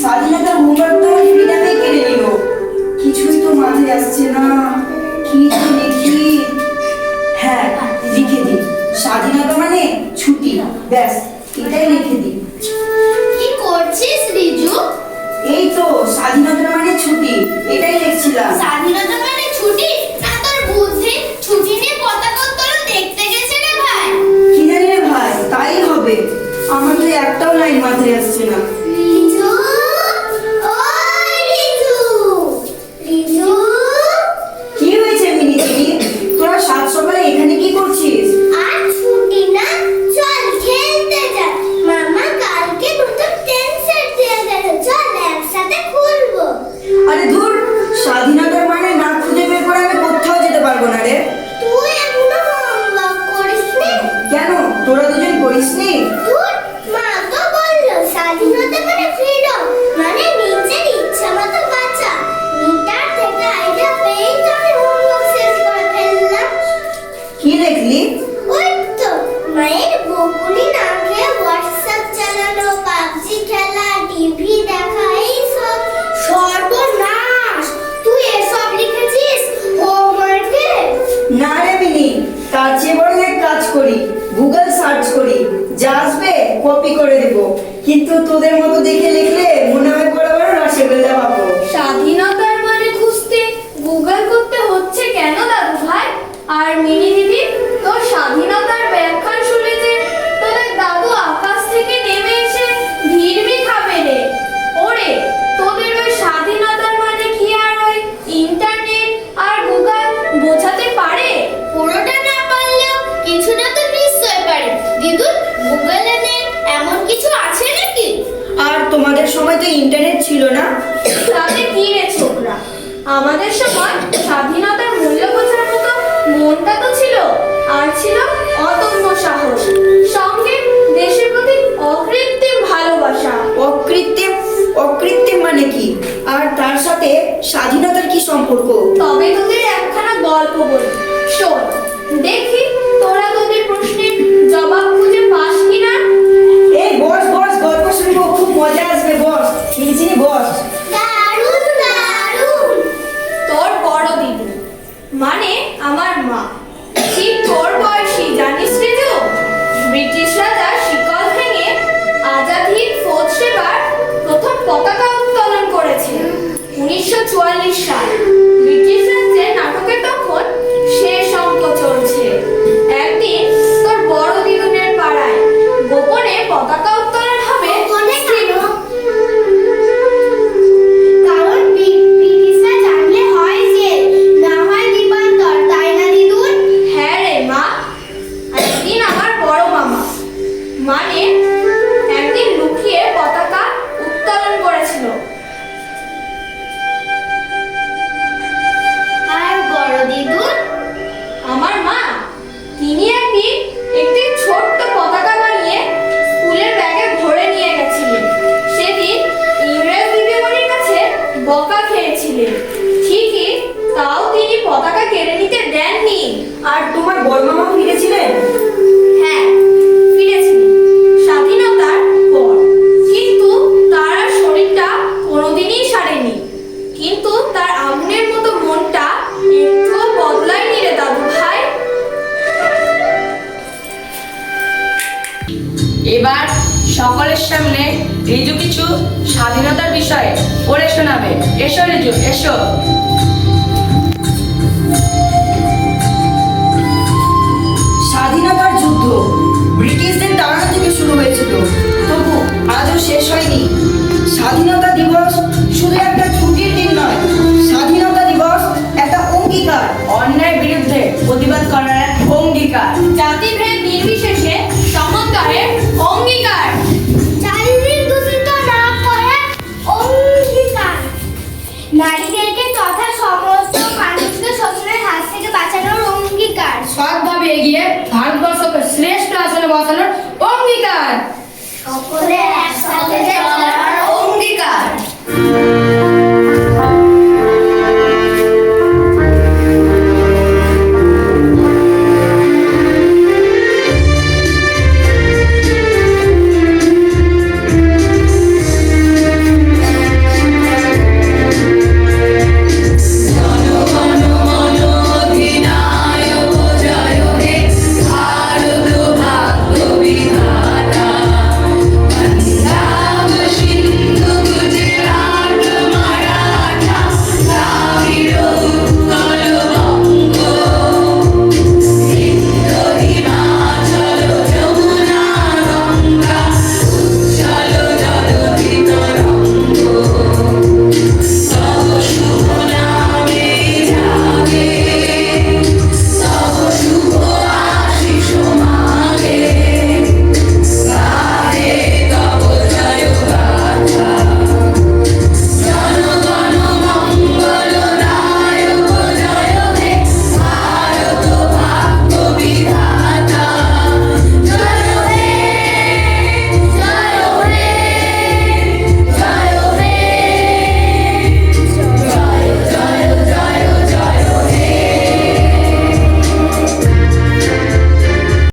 স্বাধীনতার হোমওয়ার্ক তো ফ্রিডামে কেড়ে নিল। কিছুই তো মাথায় আসছে না, কি যে লিখি। হ্যাঁ, লিখে দিই স্বাধীনতা মানে ছুটি, ব্যাস এটাই লিখে দিই। কি করছিস রিজু? এই তো স্বাধীনতা মানে ছুটি, এটাই লিখছিলাম। স্বাধীনতা মানে ছুটি? না তোর বুদ্ধি ছুটি নিয়ে পতাকা উত্তোলন দেখতে গেছে রে ভাই। কি জানি রে ভাই, তাই হবে। আমার তো একটাও লাইন মাথায় আসছে না। রিজু, ওই রিজু, রিজু। কি হয়েছে মিনি দিদি, তোরা সাত সকালে এখানে কি করছিস? আজ ছুটি না, চল খেলতে যা। মামা কালকে নতুন পেন সেট দিয়ে গেছে, চল একসাথে খুলবো। আরে ধুর, স্বাধীনতার মানে না খুঁজে বের করে আমি কোথাও যেতে পারবো না রে। তুই এখনো হোমওয়ার্ক করিসনি? কেন, তোরা দুজন করিসনি? ধুর, মা তো বললো স্বাধীনতা মানে ফ্রিডম, মানে নিজের ইচ্ছা মতো বাঁচা। মিটার থেকে আইডিয়া পেয়েই তো আমি হোমওয়ার্ক শেষ করে ফেললাম। কি লিখলি? ওই তো মায়ের বকুনি না খেয়ে হোয়াটসঅ্যাপ চালানো, পাবজি খেলা, টিভি দেখা, এইসব। সর্বনাশ, তুই এসব লিখেছিস হোমওয়ার্কে? না রে মিনি, তার চেয়ে বরং এক কাজ করি, গুগল সার্চ করি, যা আসবে কপি করে দেব। কিন্তু তোদের মতো দেখে লিখলে মনে হয় বড় বড় রসগোল্লা পাবো। স্বাধীনতার মানে খুঁজতে গুগল করতে হচ্ছে কেন দাদু ভাই? আর মিনি দিদি, তোর স্বাধীনতার ব্যাখ্যা শুনে যে তোদের দাদু আকাশ থেকে নেমে এসে ভিড়মি খাবে রে। ওরে, তোদের ওই স্বাধীনতার মানে কি আর ওই ইন্টারনেট আর গুগল বোঝাতে পারে? পুরোটা না পারলেও কিছুটা তো নিশ্চয় পারে। দিদু, গুগলে নেই এমন কিছু আছে নাকি? আর তোমাদের সময় তো ইন্টারনেট ছিল না। তাতে কি রে ছোকরা, আমাদের সময় স্বাধীনতার মূল্য বোঝার মতো মনটা তো ছিল, আর ছিল অদম্য সাহস, সঙ্গে দেশের প্রতি অকৃত্রিম ভালোবাসা। অকৃত্রিম? অকৃত্রিম মানে কি? আর তার সাথে স্বাধীনতার কি সম্পর্ক? তবে তোদের একখানা গল্প বলি, শোন। দেখি তোরা তোদের প্রশ্নের জবাব খুঁজে পাস কিনা। এই বস বস, গল্প শুনবো, খুব মজা আসবে, বস চিনি বস। দারুণ দারুণ। তোর বড় দিদি মানে আমার মা ঠিক তোর বয়সী, জানিস রে তো? ব্রিটিশরা তার শিকল ভেঙে আজাদ হিন্দ ফৌজ সেবার প্রথম পতাকা উত্তোলন করেছে 1944 সাল। ব্রিটিশ রাজ্যের নাটকে তখন শেষ অঙ্ক চলছে। একদিন তোর বড় দিদুনের পাড়ায় গোপনে পতাকা উত্তোলন হবে। কোনে কেন? কারণ ব্রিটিশরা জানলে হয় যে, না হয় দ্বীপান্তর, তাই না দিদুন? হ্যাঁ রে মা, একদিন আমার বড় মামা মানে একদিন লুকিয়ে পতাকা উত্তোলন করেছিল। আর বড় দিদুন? আমার মা, তিনি একদিন একটি ছোট্ট পতাকা বানিয়ে স্কুলের ব্যাগে ভরে নিয়ে গেছিলেন। সেদিন ইংরেজ দিদিমণির কাছে বকা খেয়েছিলেন ঠিকই, তাও তিনি পতাকা কেড়ে নিতে দেননি। আর তোমার বড় মামা ফিরেছিলেন? হ্যাঁ, ফিরেছিলেন স্বাধীনতার পর, কিন্তু তার আর শরীরটা কোনোদিনই সারেনি। কিন্তু তার আগুনের মতো মনটা একটুও বদলায়নি রে দাদু ভাই। এবার সকলের সামনে রিজু কিছু স্বাধীনতার বিষয়ে পড়ে শোনাবে। এসো রিজু, এসো। স্বাধীনতার যুদ্ধ ব্রিটিশদের তাড়ানো থেকে শুরু হয়েছিল, তবু আজও শেষ হয়নি। ওদের